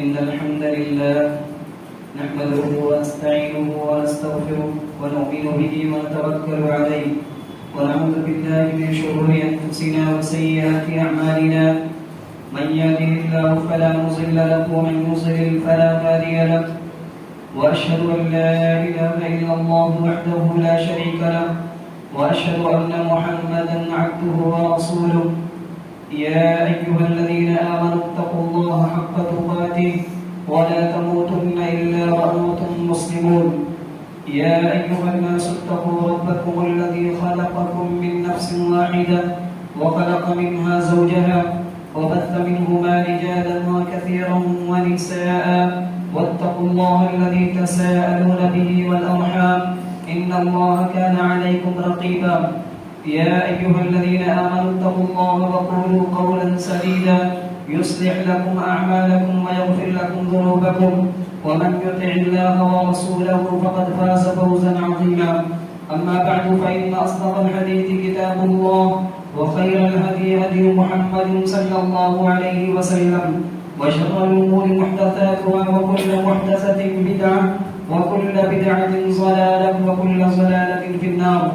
إن الحمد لله نحمده ونستعينه ونستغفره ونؤمن به ونتوكل عليه ونعوذ بالله من شرور أنفسنا وسيئات أعمالنا من يهده الله فلا مضل له ومن يضلل فلا هادي له وأشهد أن لا إله إلا الله وحده لا شريك له وأشهد أن محمدا عبده ورسوله يا أيها الذين آمنوا اتقوا الله حق تقاته ولا تموتن إلا وأنتم مسلمون يا أيها الناس اتقوا ربكم الذي خلقكم من نفس واحدة وخلق منها زوجها وبث منهما رجالا كثيرا ونساء واتقوا الله الذي تساءلون به والأرحام إن الله كان عليكم رقيبا يا أيها الذين آمنوا اتقوا الله وقولوا قولا سديدا يصلح لكم أعمالكم ويغفر لكم ذنوبكم ومن يطع الله ورسوله فقد فاز فوزا عظيما أما بعد فإن أصدق الحديث كتاب الله وخير الهدي هدي محمد صلى الله عليه وسلم وشر الأمور محدثاتها وكل محدثة بدعة وكل بدعة ضلالة وكل ضلالة في النار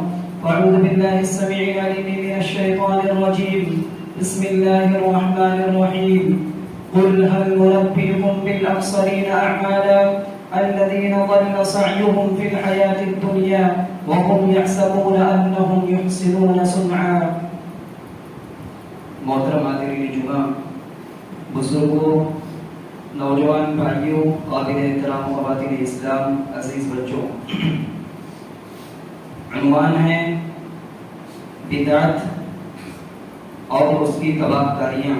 أعوذ بالله السميع العليم من الشيطان الرجيم بسم الله الرحمن الرحيم قل هل ننبئكم بالأخسرين أعمالا الذين ضل سعيهم في الحياة الدنيا وهم يحسبون أنهم يحسنون صنعا محترم حاضرین جمعہ، بزرگوں، نوجوان بھائیوں، قابل احترام خواتین اسلام، عزیز بچوں، عنوان ہے بدعت اور اس کی تباہ کاریاں۔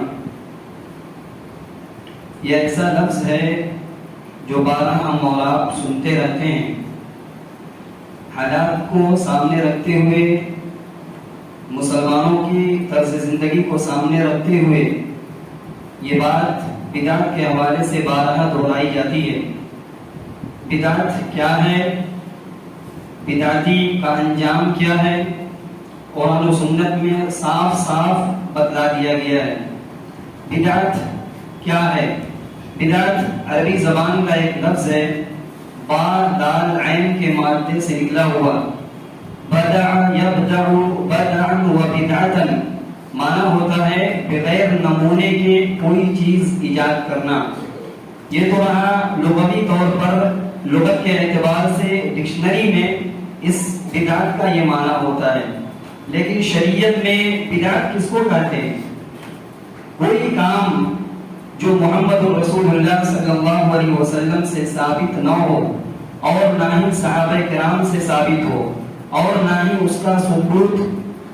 یہ ایسا لفظ ہے جو بارہ ہم اور آپ سنتے رہتے ہیں۔ حالات کو سامنے رکھتے ہوئے، مسلمانوں کی طرز زندگی کو سامنے رکھتے ہوئے یہ بات بدعت کے حوالے سے بارہا دہرائی جاتی ہے۔ بدعت کیا ہے؟ بدعتی کا انجام کیا ہے؟ قرآن و سنت میں صاف صاف بتلا دیا گیا ہے۔ بدعت کیا ہے؟ بدعت عربی زبان کا ایک لفظ ہے، با دال عین کے مادے سے نکلا ہوا۔ بدع یبدع بدعا و بدعتا معنی ہوتا ہے بغیر نمونے کے کوئی چیز ایجاد کرنا۔ یہ تو رہا لغوی طور پر، لغت کے اعتبار سے ڈکشنری میں اس بدعت کا یہ معنی ہوتا ہے، لیکن شریعت میں بدعت کس کو کہتے ہیں؟ کوئی کام جو محمد رسول اللہ صلی اللہ علیہ وسلم سے ثابت نہ ہو، اور نہ ہی صحابہ کرام سے ثابت ہو، اور نہ ہی اس کا ثبوت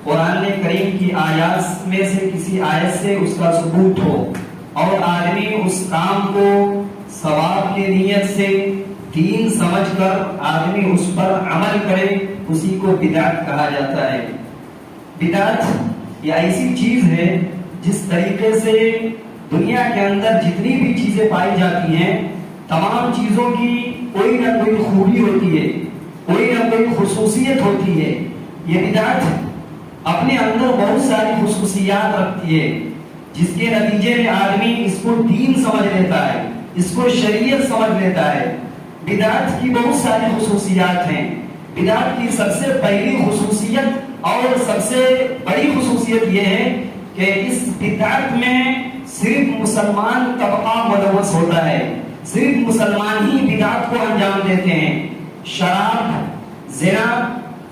قرآن کریم کی آیات میں سے کسی آیت سے اس کا ثبوت ہو، اور آدمی اس کام کو ثواب کی نیت سے دین سمجھ کر آدمی اس پر عمل کرے، اسی کو بدعت کہا جاتا ہے۔ بدعت یہ ایسی چیز ہے جس طریقے سے دنیا کے اندر جتنی بھی چیزیں پائی جاتی ہیں، تمام چیزوں کی کوئی نہ کوئی خوبی ہوتی ہے، کوئی نہ کوئی خصوصیت ہوتی ہے۔ یہ بدعت اپنے اندر بہت ساری خصوصیات رکھتی ہے، جس کے نتیجے میں آدمی اس کو دین سمجھ لیتا ہے، اس کو شریعت سمجھ لیتا ہے۔ بدعت کی بہت ساری خصوصیات ہیں۔ بدعت کی سب سے پہلی خصوصیت اور سب سے بڑی خصوصیت یہ ہے کہ اس بدعت میں صرف مسلمان طبقہ ملوث ہوتا ہے، صرف مسلمان ہی بدعت کو انجام دیتے ہیں۔ شراب، زنا،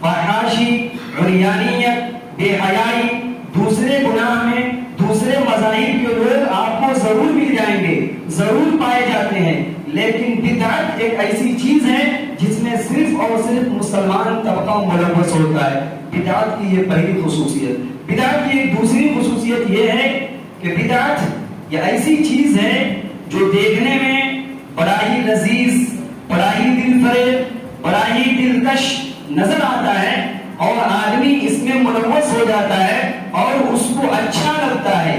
فحاشی، عریانیت، بے حیائی، دوسرے گناہ میں دوسرے مذاہب کے لوگ آپ کو ضرور مل جائیں گے، ضرور پائے جاتے ہیں، لیکن بدعت ایک ایسی چیز ہے جس میں صرف اور صرف مسلمان طبقہ ملوث ہوتا ہے۔ بدعت کی یہ پہلی خصوصیت۔ بدعت کی ایک دوسری خصوصیت یہ ہے کہ بدعت یہ ایسی چیز ہے جو دیکھنے میں بڑا ہی لذیذ، بڑا ہی دل فریب، بڑا ہی دلکش نظر آتا ہے، اور آدمی اس میں ملوث ہو جاتا ہے اور اس کو اچھا لگتا ہے۔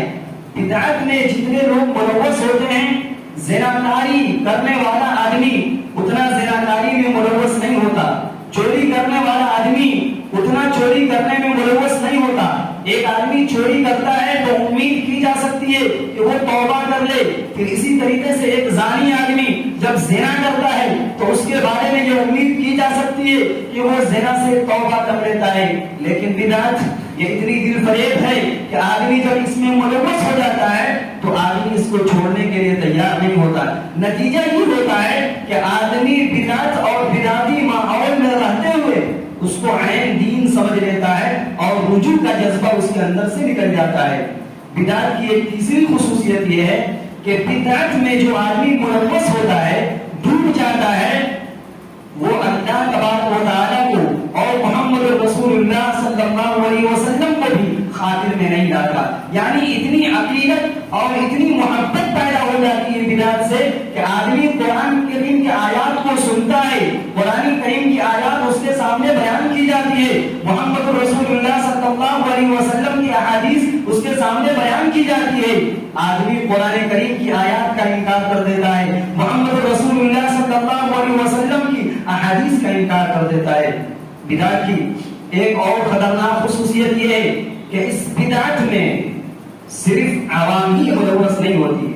بدعت میں جتنے لوگ ملوث ہوتے ہیں، زناکاری کرنے والا آدمی اتنا زناکاری میں ملوث نہیں ہوتا، چوری کرنے والا آدمی اتنا چوری کرنے میں ملوث نہیں ہوتا۔ ایک آدمی چوری کرتا ہے تو امید کی جا سکتی ہے کہ وہ توبہ کر لے، پھر اسی اسی طریقے سے ایک زانی آدمی جب زنا کرتا ہے تو اس کے بارے میں یہ امید کی جا سکتی ہے کہ وہ زنا سے توبہ کر لیتا ہے، لیکن بدعت یہ اتنی دل فریب ہے کہ آدمی جب اس میں ملوث ہو جاتا ہے تو آدمی اس کو چھوڑنے کے لیے تیار نہیں ہوتا۔ نتیجہ یہ ہوتا ہے کہ آدمی بدعت اور بدعتی ماحول میں رہتے ہوئے اس کو عین دین سمجھ لیتا ہے اور رجوع کا جذبہ اس کے اندر سے نکل جاتا ہے۔ بدعت کی ایک تیسری خصوصیت یہ ہے کہ بدعت میں جو آدمی ملوث ہوتا ہے، ڈوب جاتا ہے، وہ اللہ تبارک و تعالیٰ کو اور محمد رسول اللہ صلی اللہ علیہ وسلم کو بھی خاطر میں نہیں لاتا۔ یعنی اتنی عقیدت اور اتنی محبت پیدا ہو جاتی ہے بدعت سے کہ آدمی قرآن کریم کی آیات کو سنتا ہے، قرآن کریم کی آیات اس کے سامنے بیان کی جاتی ہے، محمد رسول اللہ صلی اللہ علیہ وسلم کی احادیث اس کے سامنے بیان کی جاتی ہے، آدمی قرآن کریم کی آیات کا انکار کر دیتا ہے، محمد رسول اللہ صلی اللہ علیہ وسلم کی احادیث کا انکار کر دیتا ہے۔ بدعت کی ایک اور خطرناک خصوصیت یہ ہے کہ اس بدعت میں صرف عوام ہی ملوث نہیں ہوتی،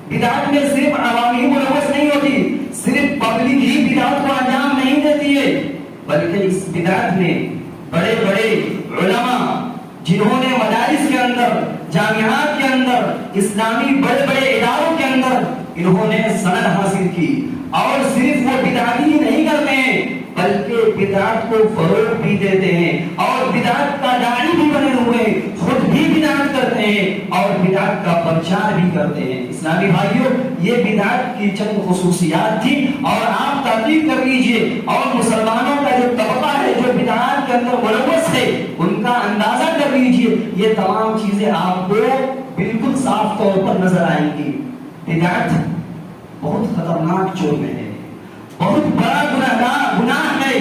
بدعت میں صرف عوام ہی ملوث نہیں ہوتی، صرف پبلک ہی بدعت کو انجام نہیں دیتی ہے، بلکہ اس بدعت میں بڑے بڑے علماء جنہوں نے مدارس کے اندر، جامعات کے اندر، اسلامی بڑے بڑے اداروں کے اندر انہوں نے سند حاصل کی، اور صرف وہ بدعتی ہی نہیں کرتے ہیں بلکہ بدعت کو فروغ بھی دیتے ہیں اور بدعت کا داعی بھی بنے ہوئے، خود بھی بدعت کرتے ہیں اور بدعت کا پرچار بھی کرتے ہیں۔ اسلامی بھائیوں، یہ بدعت کی چند خصوصیات تھی، اور آپ تحقیق کر لیجئے اور مسلمانوں کا جو طبقہ ہے جو بدعات کے اندر ملوث ہے ان کا اندازہ کر لیجئے، یہ تمام چیزیں آپ کو بالکل صاف طور پر نظر آئیں گی۔ بدعت بہت خطرناک جرم ہے، بہت بڑا گناہ ہے،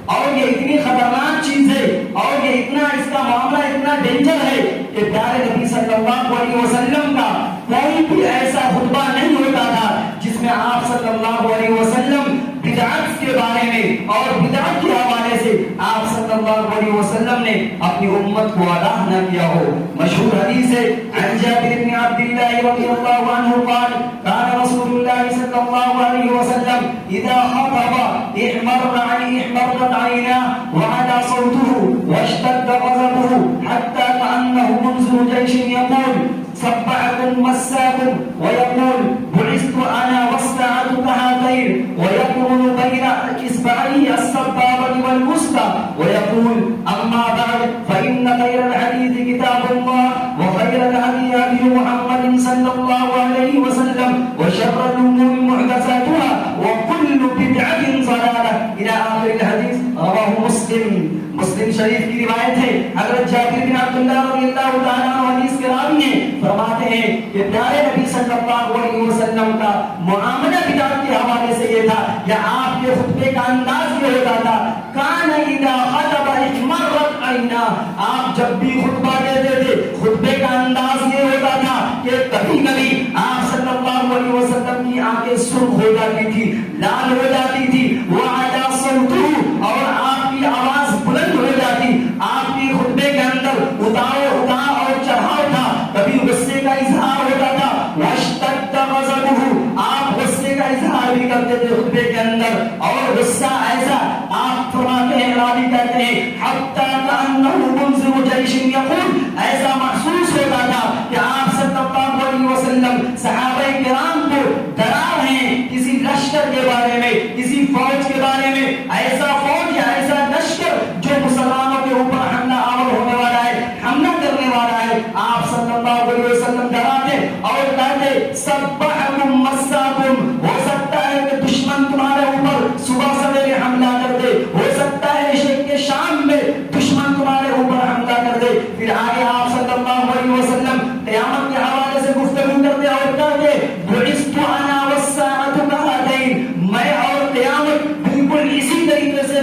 اور یہ اتنی خطرناک چیز ہے اور یہ اتنا اس کا معاملہ اتنا ڈینجر ہے کہ پیارے نبی صلی اللہ علیہ وسلم کا کوئی بھی ایسا خطبہ نہیں ہوتا تھا جس میں آپ صلی اللہ علیہ وسلم بدعت کے بارے میں اور بدعت کے حوالے سے آپ صلی اللہ علیہ وسلم نے اپنی امت کو آگاہ نہ کیا ہو۔ مشہور حدیث ہے عن جابر بن عبد الله رضی اللہ عنہ قال كان رسول الله صلی اللہ علیہ وسلم اذا خطب احمرت عيناه وعلى صوته واشتد غضبه حتى كأنه منذر جيش يقول صبحكم مساكم ويقول بعثت انا والساعة كهاتين ويقول بين اصبعيه السبابة والوسطى ويقول اما بعد فان خير الحديث كتاب الله وخير الهدي هدي محمد صلى الله عليه وسلم وشر الامور محدثاتها وكل بدعة ضلالة الى اخر الحديث۔ رواه مسلم شریف کی روایت ہے، حضرت جابر بن عبداللہ رضی اللہ تعالیٰ عنہ حدیث کے راوی ہیں، فرماتے ہیں کہ پیارے نبی صلی اللہ علیہ وسلم کا معاملہ بدعت کے حوالے سے یہ تھا یا آپ کے خطبے کا انداز یہ ہوتا تھا کان اذا خطب احمرت عیناہ، آپ جب بھی خطبہ دیتے تھے خطبے کا انداز یہ ہوتا تھا کہ کبھی کبھی آپ صلی اللہ علیہ وسلم کی آنکھیں سرخ ہو جاتی تھی، لال ہو جاتی تھی، وعلی صوتہ، اور آپ کی آواز بلند ہو جاتی، آپ کی خطبے کے اندر اتار اور چڑھاؤ تھا، کبھی غصے کا اظہار ہوتا تھا، واشتد غضبہ، آپ غصے کا اظہار بھی کرتے تھے خطبے کے اندر، اور غصہ ایسا آپ فرماتے ہیں، راوی کہتے ہیں حتی کأنہ منذر جیش یقول، ایسا محسوس ہوتا تھا کہ آپ صلی اللہ علیہ وسلم صحابہ کرام کو ڈرا رہے ہیں کسی لشکر کے بارے میں، کسی فوج کے بارے میں، ایسا فوج یا ایسا لشکر جو مسلمانوں کے اوپر حملہ آور ہونے والا ہے، حملہ کرنے والا ہے، آپ صلی اللہ علیہ وسلم ڈراتے اور کہتے صبحکم مساکم، ہو سکتا ہے کہ دشمن تمہارے اوپر صبح سویرے حملہ کر دے، ہو سکتا ہے عشاء کے شام میں دشمن تمہارے اوپر حملہ کر دے۔ پھر آگے آپ صلی اللہ علیہ وسلم قیامت کے حوالے سے گفتگو کرتے اور کہتے بعثت انا والساعة كهاتين، میں اور قیامت بالکل اسی طریقے سے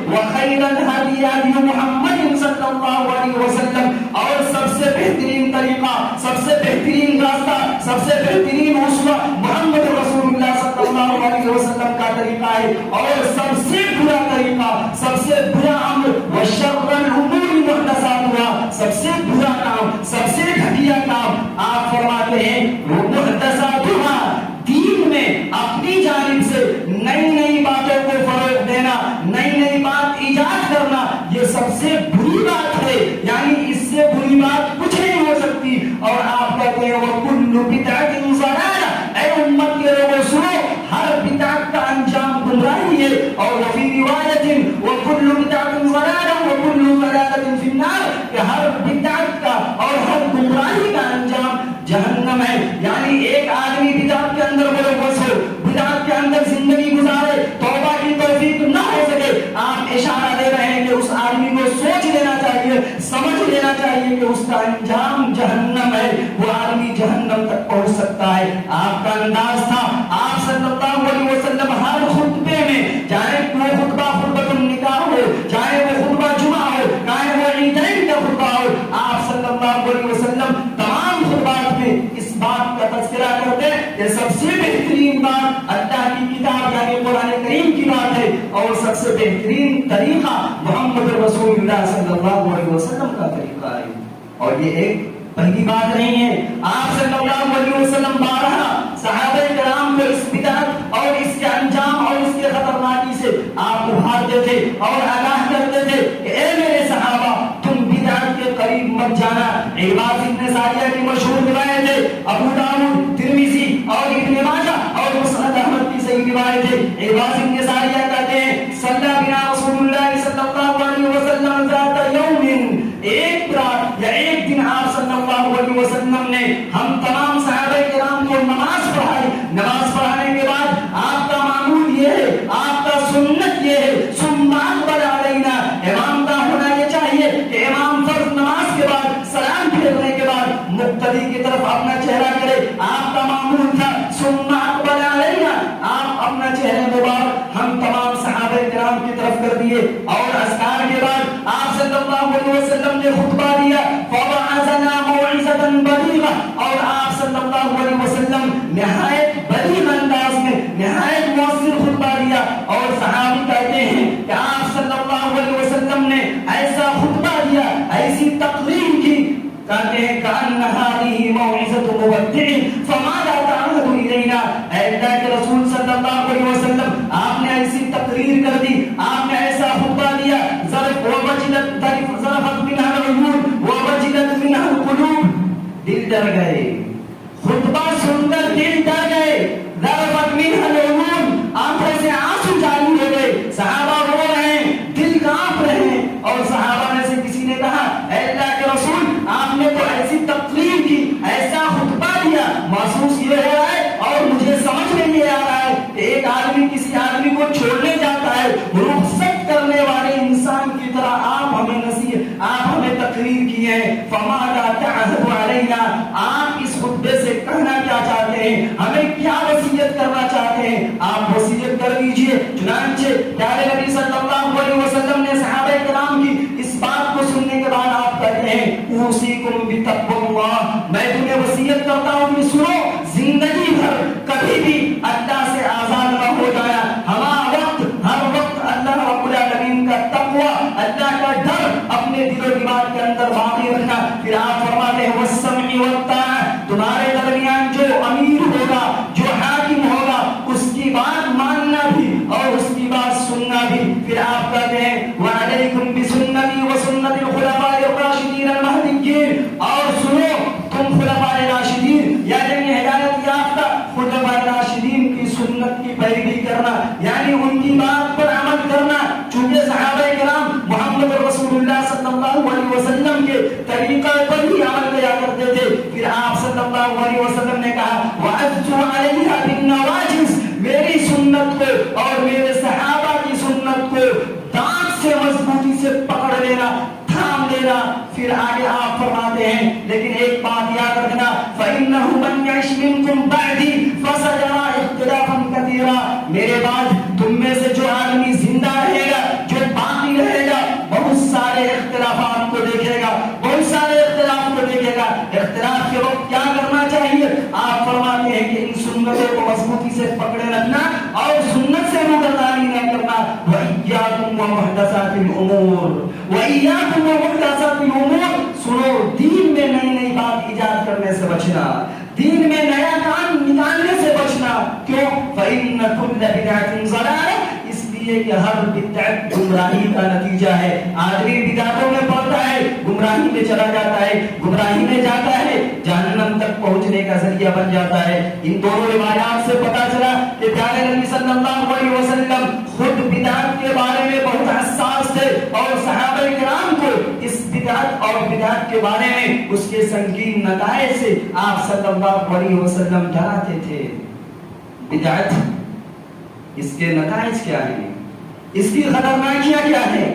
وخیر الہدی ہدی محمد صلی اللہ علیہ وسلم، اور سب سے بہترین طریقہ، سب سے بہترین راستہ، سب سے بہترین اسوہ محمد رسول اللہ صلی اللہ علیہ وسلم کا طریقہ ہے، اور سب سے برا طریقہ، سب سے برا عمل وشر الامور محدثاتها، سب سے برا کام، سب سے گھٹیا کام آپ فرماتے ہیں وہ محدثاتها، دین میں اپنی جانب سے نئی نئی باتوں کو فروغ دینا، نئی نئی بات ایجاد کرنا، یہ سب سے بری بات ہے، یعنی اس سے بری بات کچھ نہیں ہو سکتی۔ اور آپ کہتے ہیں وَكُلُّ بِدْعَةٍ ضَلَالَةٍ، اے امت کے لوگوں سنو، ہر بدعت کا انجام گمراہی ہے، اور وفی روایت وَكُلُّ بِدْعَةٍ ضَلَالَةٍ وَكُلُّ ضَلَالَةٍ فِي النَّارِ، کہ ہر بدعت کا اور ہر گمراہی کا انجام جہنم ہے۔ یعنی ایک آدمی بدعت کے اندر ملوث ہو، بدعت کے اندر زندگی گزارے، توبہ کی توفیق نہ ہو سکے، آپ اشارہ دے رہے ہیں کہ اس آدمی کو سوچ لینا چاہیے، سمجھ لینا چاہیے کہ اس کا انجام جہنم ہے، وہ آدمی جہنم تک پہنچ سکتا ہے۔ آپ کا انداز تھا، آپ صلی اللہ علیہ وسلم ہر خطبے میں، چاہے وہ خطبہ خطبۃ النکاح ہو، چاہے وہ خطبہ جمعہ ہو، چاہے وہ عیدین کا خطبہ ہو، آپ صلی اللہ علیہ وسلم تمام خطبات میں اس بات کا تذکرہ کرتے ہیں کہ سب سے بہترین بات اللہ کی کتاب یعنی قرآن کریم کی بات ہے، اور سب سے بہترین طریقہ محمد رسول اللہ صلی اللہ علیہ وسلم کا طریقہ ہے۔ اور یہ ایک پہلی بات نہیں ہے، آپ صلی اللہ علیہ وسلم بارہا صحابہ کرام کو اس بدعت اور اس کے انجام اور اس کے خطرناکی سے آپ ابھارتے تھے اور آگاہ کرتے تھے کہ اے میرے صحابہ، تم بدعت کے قریب مت جانا۔ عباد ابن ساریہ کی مشہور روایت ہے، ابو داؤد، ترمذی اور ابن ماجہ اور مسند احمد کی صحیح روایت ہے۔ عباد ابن ساریہ کہتے ہیں صلی بنا رسول اللہ صلی اللہ علیہ وسلم ذات یوم، ایک رات یا ایک دن آپ صلی اللہ علیہ وسلم نے ہم تمام صحابہ کرام کو نماز پڑھائی۔ نماز پڑھانے کے بعد آپ کا معمول یہ ہے، آپ کا سنت یہ ہے، ثم اقبل علینا، امام کا ہونا یہ چاہیے کہ امام فرض نماز کے بعد سلام پھیرنے کے بعد مقتدی کی طرف اپنا چہرہ کرے۔ آپ کا معمول تھا ثم اقبل علینا، آپ اپنا چہرہ مبارک ہم تمام صحابہ کرام کی طرف کر دیے، اور اذکار کے بعد آپ صلی اللہ علیہ وسلم نے خطبہ دیا، فوعظنا موعظۃ بلیغہ، اور آپ صلی اللہ علیہ وسلم نہایت بلیغ انداز میں نہایت مؤثر خطبہ دیا۔ اور صحابی کہتے ہیں کہ آپ صلی اللہ علیہ وسلم نے ایسا خطبہ دیا، ایسی تقریر کی، کہتے ہیں کأن هذه موعظۃ مودع فماذا تعهد الینا، اے اللہ کے رسول صلی اللہ علیہ وسلم، آپ نے ایسی تقریر کر دی، آپ نے ایسا خطبہ دیا، ضربت منها العیون ووجلت منها القلوب، دل ڈر گئے، خطبہ سن کر دل ڈر گئے، ضربت منها العیون، آنکھوں سے آنسو جاری ہو گئے، صحابہ رو رہے ہیں، دل کانپ رہے ہیں۔ اور صحابہ میں سے کسی نے کہا اے اللہ کے رسول، آپ نے تو ایسی تقریر کی، ایسا خطبہ دیا، محسوس یہ ہو رہا ہے اور مجھے سمجھ میں یہ آ رہا ہے کہ ایک آدمی کسی آدمی کو چھوڑنے جاتا ہے، رخصت کرنے والے انسان کی طرح آپ ہمیں نصیحت، آپ ہمیں تقریر کی ہے، فماذا تعهد علینا، آپ اس خطبے سے کہنا کیا چاہتے ہیں، ہمیں کیا وصیت کرنا چاہتے ہیں، آپ وصیت کر دیجئے۔ چنانچہ پیارے نبی صلی اللہ علیہ وسلم نے صحابہ کرام کی اس بات کو سننے کے بعد آپ کہتے ہیں اوصیکم بتقوی اللہ، میں تمہیں وصیت کرتا ہوں کہ سنو، زندگی بھر کبھی بھی اللہ سے آزاد نہ ہو جانا، ہر وقت اللہ رب العالمین کا تقوی، اللہ کا ڈر اپنے دل و دماغ کے اندر باقی رکھنا۔ پھر آپ فرماتے ہیں والسمع والطاعہ، تمہارے درمیان جو امیر ہوگا، جو حاکم ہوگا، اس کی بات ماننا بھی اور اس کی بات سننا بھی۔ پھر آپ کہتے ہیں وعلیکم بسنتی وسنت الخلفاء الراشدین المہدیین، اور سنو تم خلفاء راشدین یعنی ہدایت یافتہ خلفاء راشدین کی سنت کی پیروی کرنا، یعنی ان کی بات پر عمل کرنا، چونکہ صحابہ کرام محمد رسول اللہ صلی اللہ علیہ وسلم کے طریقہ پر ہی عمل کیا کرتے تھے۔ پھر آپ صلی اللہ علیہ وسلم نے کہا وَعَضُّوا عَلَيْهَا بِالنَّوَاجِذِ، میری سنت کو اور میرے صحابہ کی سنت کو دانت سے مضبوطی سے پکڑ لینا، تھام لینا۔ پھر آگے آپ فرماتے ہیں لیکن ایک بات یاد رکھنا فَإِنَّهُ مَنْ يَعِشْ مِنْكُمْ بَعْدِي فَسَيَرَىٰ اخْتِلَافًا كَثِيرًا، میرے بعد تم میں سے جو آدمی زندہ رہے گا، جو سارے اختلافات کو دیکھے گا، بہت سارے اختلاف کو دیکھے گا۔ اختلاف کے وقت کیا کرنا چاہیے؟ آپ فرماتے ہیں کہ ان سنتوں کو مضبوطی سے پکڑے رکھنا اور سنت سے روگردانی نہ کرنا۔ وَإِيَّاكُمْ وَمُحْدَثَاتِ الْأُمُورِ وَإِيَّاكُمْ وَمُحْدَثَاتِ الْأُمُورِ، سنو، دین میں نئی نئی بات ایجاد کرنے سے بچنا، دین میں نیا کام نکالنے سے بچنا۔ کیوں؟ فَإِنَّ كُلَّ بِدْعَةٍ ضَلَالَةٍ، اس لیے کہ ہر بدعت گمراہی کا نتیجہ ہے۔ آدمی بدعتوں میں پڑتا ہے، گمراہی میں چلا جاتا ہے، گمراہی میں جاتا ہے، جہنم تک پہنچنے کا ذریعہ بن جاتا ہے۔ ان دونوں روایات سے پتہ چلا کہ پیارے نبی صلی اللہ علیہ وسلم خود بدعت کے بارے میں بہت حساس تھے اور صحابہ کرام کو اس بدعت اور بدعت کے بارے میں اس کے سنگین نتائج سے آپ صلی اللہ علیہ وسلم ڈراتے تھے۔ بدعت، اس کے نتائج کیا ہیں، اس کی خطرناکیاں کیا ہیں؟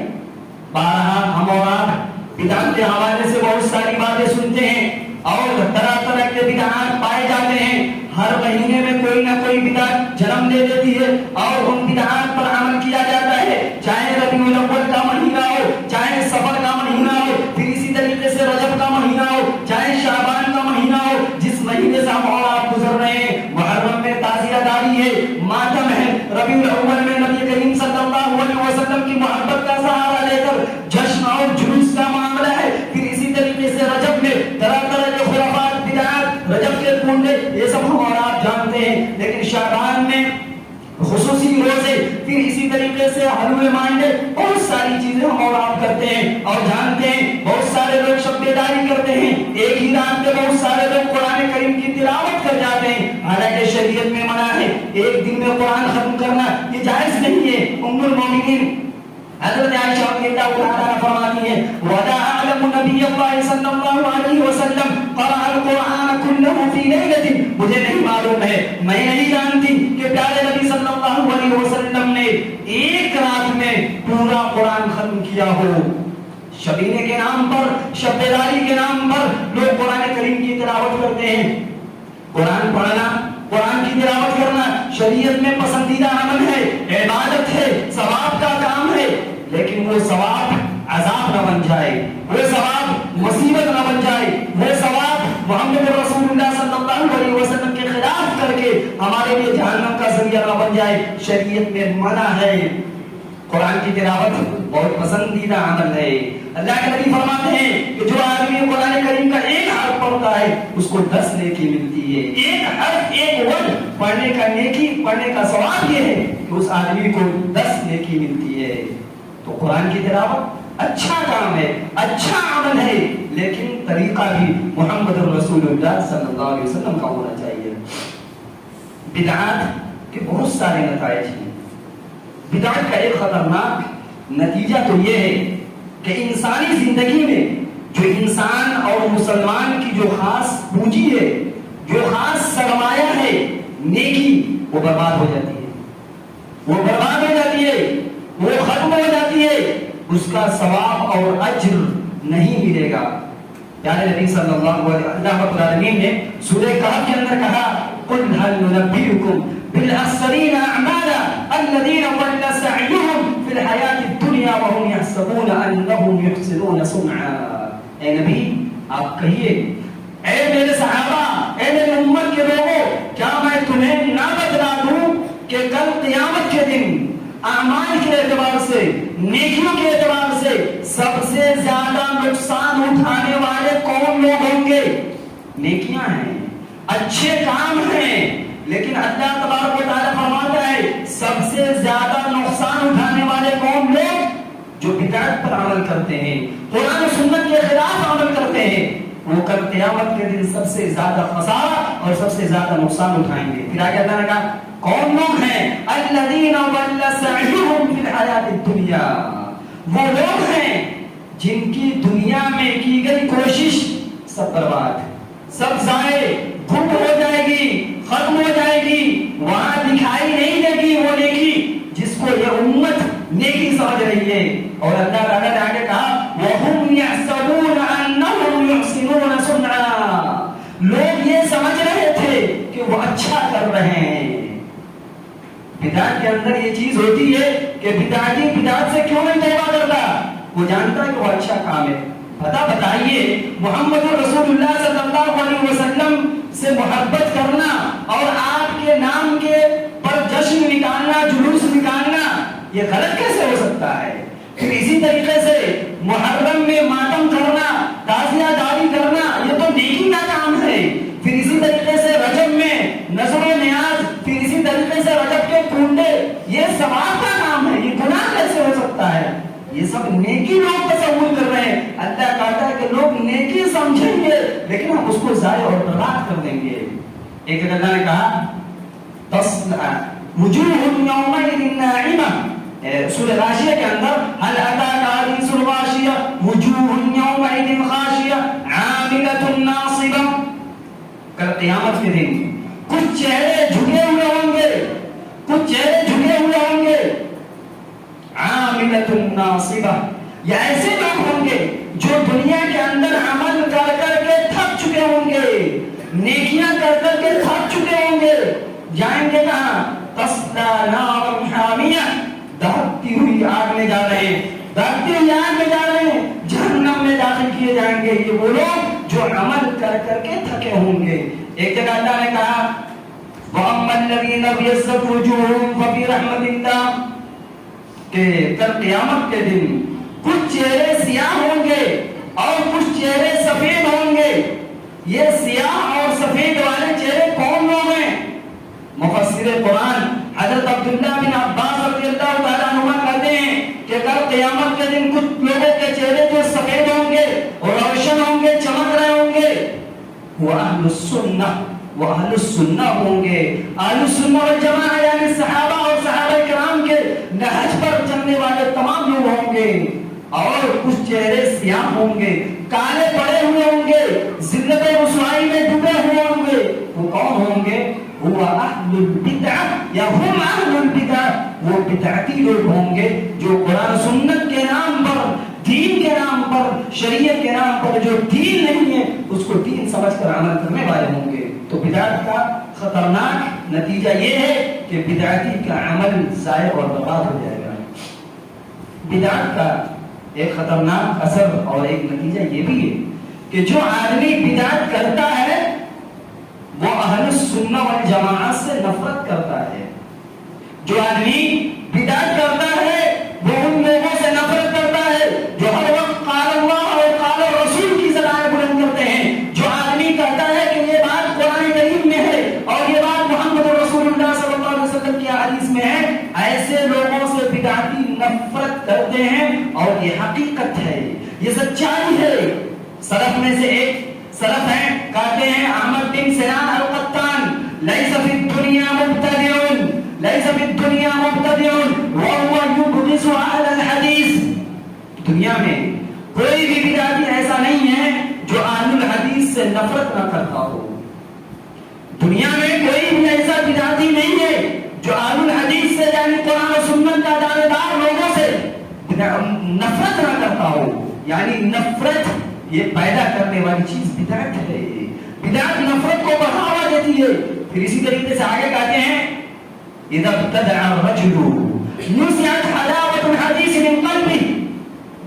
بارہا ہم اور آپ بدعت کے حوالے سے بہت ساری باتیں سنتے ہیں اور طرح طرح کے بدعات پائے جاتے ہیں۔ ہر مہینے میں کوئی نہ کوئی بدعت جنم دے دیتی ہے اور ان بدعات پر عمل کیا جاتا ہے، چاہے ربیع الاول کا مہینہ ہو، چاہے سفر کا مہینہ ہو، پھر اسی طریقے سے رجب کا مہینہ ہو، چاہے شعبان کا مہینہ ہو۔ جس مہینے سے ہم اور آپ گزر رہے ہیں، محرم میں تعزیہ داری ہے، ماتم ہے، ربیع الاول میں نبی کریم صلی اللہ علیہ وسلم کی محبت کا سہارا لے کر جشن اور جلوس کا معاملہ ہے۔ پھر اسی طریقے سے رجب میں طرح طرح کے خرافات، بدعات، رجب کے کنڈے، یہ سب ہم اور آپ جانتے ہیں۔ لیکن شعبان میں خصوصی روزے، پھر اسی طریقے سے حلوے مانڈے، بہت ساری چیزیں ہم اور آپ کرتے ہیں اور جانتے ہیں۔ بہت سارے لوگ شب بیداری کرتے ہیں، ایک ہی رات میں بہت سارے لوگ قرآن کریم کی تلاوت کر جاتے ہیں، حالانکہ شریعت میں منع ہے ایک دن میں قرآن ختم کرنا، یہ جائز نہیں ہے۔ ام المومنین حضرت عائشہ رضی اللہ تعالیٰ عنہا فرماتی ہیں وَلَا أَعْلَمُ نَبِيَّ اللَّهِ صلی اللہ علیہ وسلم قرأ القرآن كُلَّهُ فِي لَيْلَةٍ، مجھے نہیں معلوم ہے، میں نہیں جانتی کہ پیارے نبی صلی اللہ علیہ وسلم نے ایک رات میں پورا قرآن ختم کیا ہو۔ شبینے کے نام پر، شب بیداری کے نام پر لوگ قرآن کریم کی تلاوت کرتے ہیں۔ قرآن پڑھنا، قرآن کی تلاوت کرنا شریعت میں پسندیدہ عمل ہے، عبادت ہے، ثواب کا کام ہے، لیکن وہ ثواب عذاب نہ بن جائے، وہ ثواب مصیبت نہ بن جائے، وہ ثواب محمد رسول اللہ صلی اللہ علیہ وسلم کے خلاف کر کے ہمارے لیے جہنم کا ذریعہ نہ بن جائے۔ شریعت میں منع ہے۔ قرآن کی تلاوت بہت پسندیدہ عمل ہے۔ اللہ کے نبی فرماتے ہیں کہ جو آدمی قرآن کریم کا ایک حرف پڑھتا ہے اس کو 10 نیکی ملتی ہے۔ ایک حرف، ایک ورڈ پڑھنے کا نیکی، پڑھنے کا ثواب یہ ہے کہ اس آدمی کو 10 نیکی ملتی ہے۔ تو قرآن کی تلاوت اچھا کام ہے، اچھا عمل ہے، لیکن طریقہ بھی محمد رسول اللہ صلی اللہ علیہ وسلم کا ہونا چاہیے۔ بدعات کے بہت سارے نتائج ہیں۔ بدعت کا ایک خطرناک نتیجہ تو یہ ہے کہ انسانی زندگی میں جو انسان اور مسلمان کی جو خاص پونجی ہے، جو خاص سرمایہ ہے، نیکی، وہ برباد ہو جاتی ہے، وہ برباد ہو جاتی ہے، وہ ختم ہو جاتی ہے، اس کا ثواب اور اجر نہیں ملے گا۔ پیارے نبی صلی اللہ رب العالمین نے سورہ کہف کے اندر کہا قُلْ هَلْ نُنَبِّئُكُمْ بِالْأَخْسَرِينَ أَعْمَالًا الَّذِينَ ضَلَّ سَعْيُهُمْ فِي الْحَيَاةِ الدُّنْيَا وَهُمْ يَحْسَبُونَ أَنَّهُمْ يُحْسِنُونَ صُنْعًا۔ اے نبی آپ کہیے، اے میرے صحابہ، اے میری امت کے لوگوں، کیا میں تمہیں نہ بتلا دوں کہ کل قیامت کے دن اعمال کے اعتبار سے، نیکیوں کے اعتبار سے سب سے زیادہ نقصان اٹھانے والے کون لوگ ہوں گے؟ نیکیاں ہیں، اچھے کام ہیں، لیکن اللہ تبارک و تعالیٰ فرماتا ہے سب سے زیادہ نقصان اٹھانے والے کون لوگ؟ جو بدعت پر عمل کرتے ہیں، قرآن و سنت کے خلاف عمل کرتے ہیں، وہ کل قیامت کے دن سب سے زیادہ خسارہ اور سب سے زیادہ نقصان اٹھائیں گے۔ پھر آگے اللہ نے کہا کون لوگ ہیں؟ الذین ضل سعیہم فی الحیاۃ الدنیا، وہ لوگ ہیں جن کی دنیا میں کی گئی کوشش سب برباد، سب ضائع، گم ہو جائے گی، ختم ہو جائے گی، وہاں دکھائی نہیں دے گی وہ نیکی جس کو یہ امت نیکی سمجھ رہی ہے۔ اور اللہ تعالیٰ نے آگے کہا وَهُمْ يَحْسَبُونَ أَنَّهُمْ يُحْسِنُونَ صُنْعًا، لوگ یہ سمجھ رہے تھے کہ وہ اچھا کر رہے ہیں۔ بدعت کے اندر یہ چیز ہوتی ہے کہ بدعتی بدعت سے کیوں نہیں توبہ کرتا؟ وہ جانتا ہے کہ وہ اچھا کام ہے. بتائیے محمد رسول اللہ صلی اللہ علیہ وسلم سے محبت کرنا اور آپ کے نام کے پر جشن نکالنا، جلوس نکالنا، یہ غلط کیسے ہو سکتا ہے؟ پھر اسی طریقے سے محرم میں ماتم کرنا، تعزیہ داری کرنا، یہ تو نیکی کا کام ہے. پھر اسی طریقے سے رجب میں نذر و نیاز، پھر اسی طریقے سے رجب کے کنڈے، یہ ثواب کا کام ہے. یہ گناہ کیسے ہو سکتا ہے؟ یہ سب نیکی لوگ تصور کر رہے ہیں. اللہ کہتا ہے کہ لوگ نیکی سمجھیں گے لیکن ہم اس کو ضائع اور برباد کر دیں گے. ایک جگہ اللہ نے کہا تصلع وجوہ یومئذ ناعمہ، سورہ غاشیہ کے اندر هل اتاک حدیث الغاشیہ وجوہ یومئذ خاشیہ عاملۃ ناصبہ. کل قیامت کے دن کچھ چہرے جھکے ہوئے ہوں گے، کچھ چہرے جھکے ہوئے ہوں گے. عاملۃ ناصبہ، یا ایسے لوگ ہوں گے جو دنیا کے اندر عمل کر کر کے تھک چکے ہوں گے، نیکیاں کر کر کے تھک چکے ہوں گے. جائیں گے کہاں؟ تصلا نارا حامیہ، دہکتی ہوئی آگ میں جا رہے ہیں، دہکتی ہوئی آگ میں جا رہے ہیں، جہنم میں داخل کیے جائیں گے. یہ وہ لوگ جو عمل کر کر کے تھکے ہوں گے. ایک جگہ اللہ نے کہا وَأَمَّا الَّذِينَ ابْيَضَّتْ وُجُوهُهُمْ فَفِي رَحْمَةِ اللَّهِ، کہ کل قیامت کے دن کچھ چہرے سیاہ ہوں گے اور کچھ چہرے سفید ہوں گے. یہ سیاہ اور سفید والے چہرے کون لوگ ہیں؟ مفسر قرآن حضرت عبداللہ بن عباس رضی اللہ تعالیٰ عنہ کہتے ہیں کہ کل قیامت کے دن کچھ لوگوں کے چہرے جو سفید ہوں گے اور روشن ہوں گے، چمک رہے ہوں گے، وہ اہل السنہ، وہ اہل السنہ ہوں گے. اہل السنہ والجماعہ یعنی صحابہ اور صحابہ کرام کے نہج پر چلنے والے تمام لوگ ہوں گے. اور کچھ چہرے سیاہ ہوں گے، کالے پڑے ہوئے ہوں گے، ذلت و رسوائی میں ڈوبے ہوئے ہوں گے. وہ کون ہوں گے؟ وہ اہل البدع یا ہم اہل البدع، وہ بدعتی لوگ ہوں گے جو قرآن سنت کے نام پر، دین کے نام پر، شریعت کے نام پر جو دین نہیں ہے اس کو دین سمجھ کر عمل کرنے والے ہوں گے. تو بدعت کا خطرناک نتیجہ یہ ہے کہ بدعتی کا عمل ضائع اور برباد ہو جائے گا. بدعت کا ایک خطرناک اثر اور ایک نتیجہ یہ بھی ہے کہ جو آدمی بدعت کرتا ہے وہ اہل السنہ والجماعت سے نفرت کرتا ہے. جو آدمی بدعت کرتا ہے وہ ان لوگوں سے نفرت کرتا ہے جو ہر وقت قال اللہ اور قال الرسول کی صدائیں بلند کرتے ہیں. جو آدمی کہتا ہے کہ یہ بات قرآن کریم میں ہے اور یہ بات محمد رسول اللہ صلی اللہ علیہ وسلم کی حدیث میں ہے، ایسے لوگوں سے بدعتی نفرت کرتے ہیں. اور یہ حقیقت ہے، یہ سچائی ہے. سلف میں سے ایک سلف ہیں، کہتے ہیں احمد بن سنان القطان لیس فی الدنیا مبتدع، لیس فی الدنیا مبتدع وهو یبغض اہل الحدیث. دنیا میں کوئی بھی بدعتی ایسا نہیں ہے جو اہل الحدیث سے نفرت نہ کرتا ہو. دنیا میں کوئی بھی ایسا بدعتی نہیں ہے جو اہل الحدیث سے یعنی قرآن و سنت کا دعوے دار لوگوں سے نفرت نہ کرتا ہو. یعنی نفرت یہ پیدا کرنے والی چیز بدعت ہے. بدعت نفرت کو بڑھاوا دیتی ہے. پھر اسی طریقے سے آگے کہتے ہیں اذا ابتدع الرجل نزعت حلاوة الحديث من قلبه،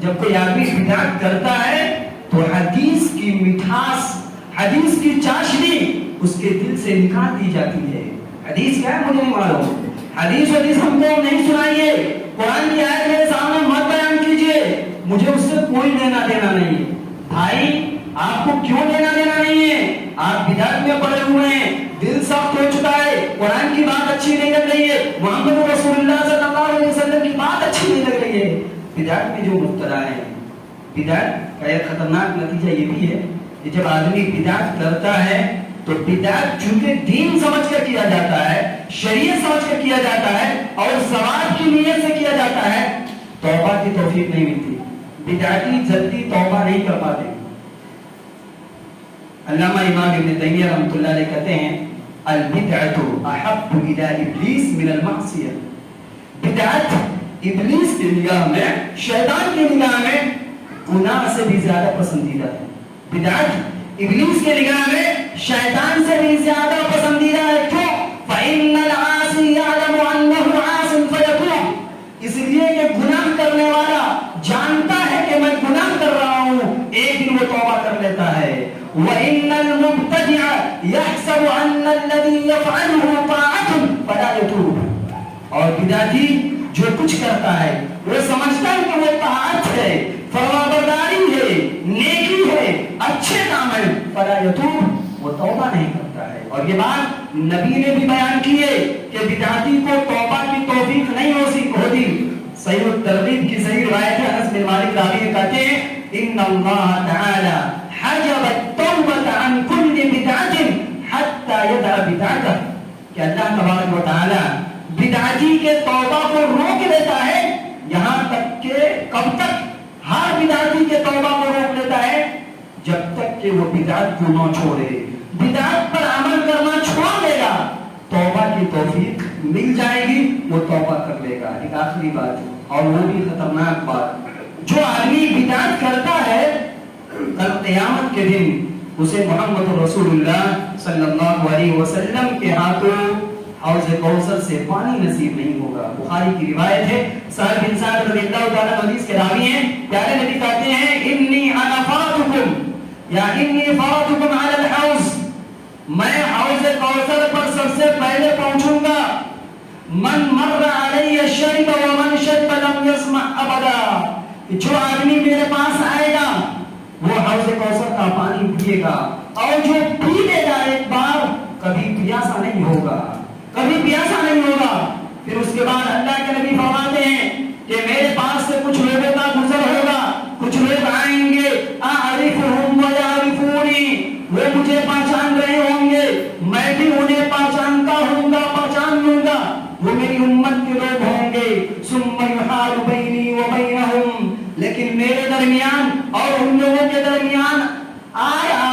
جب کوئی آدمی بدعت کرتا ہے تو حدیث کی مٹھاس، حدیث کی چاشنی اس کے دل سے نکال دی جاتی ہے. حدیث کیا ہے مجھے نہیں معلوم، حدیث ہم کو نہیں سنائیے، قرآن کی آیت میرے سامنے مت بیان کیجیے، مجھے اس سے کوئی لینا دینا نہیں ہے. بھائی آپ کو کیوں لینا دینا نہیں ہے؟ آپ بدعت میں پڑے ہوئے ہیں، دل سخت ہو چکا ہے، قرآن کی بات اچھی نہیں لگ رہی ہے، محمد رسول اللہ صلی اللہ علیہ وسلم کی بات اچھی نہیں لگ رہی ہے. بدعت میں جو مبتلا ہے، بدعت کا ایک خطرناک نتیجہ یہ بھی ہے کہ جب آدمی بدعت کرتا ہے تو بدعت چونکہ دین سمجھ کر کیا جاتا ہے، شریعت سمجھ کر کیا جاتا ہے اور ثواب کی نیت سے کیا جاتا ہے، توبہ کی توفیق نہیں ملتی. بدعتی جلدی توبہ نہیں کر پاتے. علامہ امام ابن تیمیہ رحمۃ اللہ علیہ کہتے ہیں البدعۃ احب الی ابلیس من المعصیہ. بدعت ابلیس کی نگاہ میں، شیطان کی نگاہ میں گناہ سے بھی زیادہ پسندیدہ ہے. بدعت ابلیس کی نگاہ میں شیطان سے بھی زیادہ پسندیدہ ہے. کیوں؟ فإن العاصی یعلم انہ عاص فیکون، اس لیے کہ گناہ کرنے والا جانتا ہے وَإِنَّ الْمُبْتَدِعَ يَحْسَبُ أَنَّ الَّذِي يَفْعَلُهُ طَاعَةٌ فَلَا يَتُوبُ، اور بدعتی جو کچھ کرتا ہے وہ سمجھتا ہے کہ وہ طاعت ہے، فرمانبرداری ہے، نیکی ہے، اچھے کام ہے، فلا یتوب، وہ توبہ نہیں کرتا ہے۔ اور یہ بات نبی نے بھی بیان کی ہے کہ بدعتی کو توبہ کی توفیق نہیں ہوتی۔ صحیح الترغیب کی صحیح روایت ہے، انس بن مالک راوی کہتے ہیں ان اللہ تعالی حجب التوبة عن كل بدعة حتى يدع بدعته، کہ اللہ تبارک و تعالی بدعتی کے توبہ کو روک لیتا ہے، یہاں تک کہ کب تک؟ ہر بدعتی کے توبہ کو روک لیتا ہے جب تک کہ وہ بدعت کو نہ چھوڑے۔ بدعت پر عمل کرنا چھوڑ دے گا، توبہ کی توفیق مل جائے گی، وہ توبہ کر لے گا۔ ایک آخری بات اور وہ بھی خطرناک بات، جو آدمی بدعت کرتا ہے کل قیامت کے دن اسے محمد رسول اللہ صلی اللہ علیہ وسلم کے ہاتھوں حوض کوثر سے پانی نصیب نہیں ہوگا۔ بخاری کی روایت ہے، سہل بن سعد رضی اللہ تعالیٰ حدیث کے راوی ہیں، پیارے نبی کہتے ہیں انی انا فاتکم یا انی فاتکم علی الحوض، میں حوض کوثر پر سب سے پہلے پہنچوں گا، من مر علی شرب ومن شرب لم یسمع ابدا، جو آدمی میرے پاس آئے گا وہ حوض کوثر کا پانی پیے گا، اور جو پی لے گا ایک بار کبھی پیاسا نہیں ہوگا، کبھی پیاسا نہیں ہوگا۔ پھر اس کے بعد اللہ کے نبی فرماتے ہیں کہ میرے پاس سے کچھ لوگوں کا گزر ہوگا، کچھ لوگ آئیں گے اعرفهم ويعرفوني، وہ مجھے پہچان رہے ہوں گے، میں بھی انہیں پہچانتا ہوں گا، پہچان لوں گا، وہ میری امت کے لوگ ہوں گے، ثم يحال بيني وبينهم، لیکن میرے درمیان اور ان لوگوں کے درمیان آ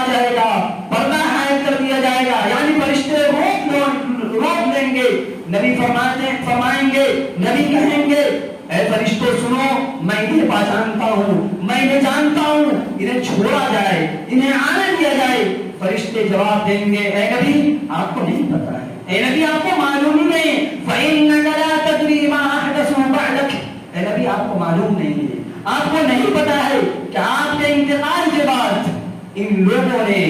جائے گا، پردہ حائل کر دیا جائے گا، یعنی فرشتے روک دیں گے۔ نبی فرمائیں گے، نبی کہیں گے اے فرشتوں سنو، میں انہیں پہچانتا ہوں، میں انہیں جانتا ہوں، انہیں چھوڑا جائے، انہیں آنے دیا جائے۔ فرشتے جواب دیں گے اے نبی آپ کو نہیں پتا ہے، اے نبی آپ کو معلوم ہی نہیں، فَإِنَّكَ لَا تَدْرِي مَا أَحْدَثُوا بَعْدَكَ، اے نبی آپ کو معلوم نہیں ہے، آپ کو نہیں پتا ہے کہ آپ کے انتقال کے بعد ان لوگوں نے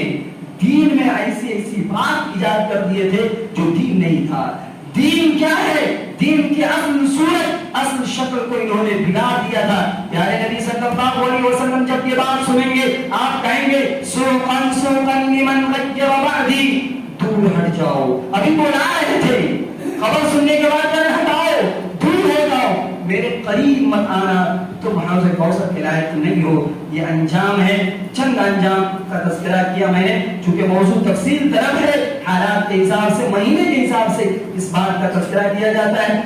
دین میں ایسی ایسی بات ایجاد کر دیے تھے جو دین نہیں تھا۔ دین کیا ہے؟ دین کی اصل صورت، اصل شکل کو انہوں نے بگاڑ دیا تھا۔ پیارے نبی صلی اللہ علیہ وسلم جب یہ بات سنیں گے آپ کہیں گے سوقن سوقن لمن غیر بعدی، دور ہٹ جاؤ، ابھی بلا رہے تھے، خبر سننے کے بعد کہنا ہٹاؤ، دور ہو جاؤ، میرے قریب مت آنا، تم حوض کوثر کے لائق نہیں ہو۔ یہ انجام ہے، چند انجام کا تذکرہ کیا میں نے، چونکہ موضوع تفصیل طلب ہے، حالات کے حساب سے، مہینے کے حساب سے اس بات کا تذکرہ کیا جاتا ہے۔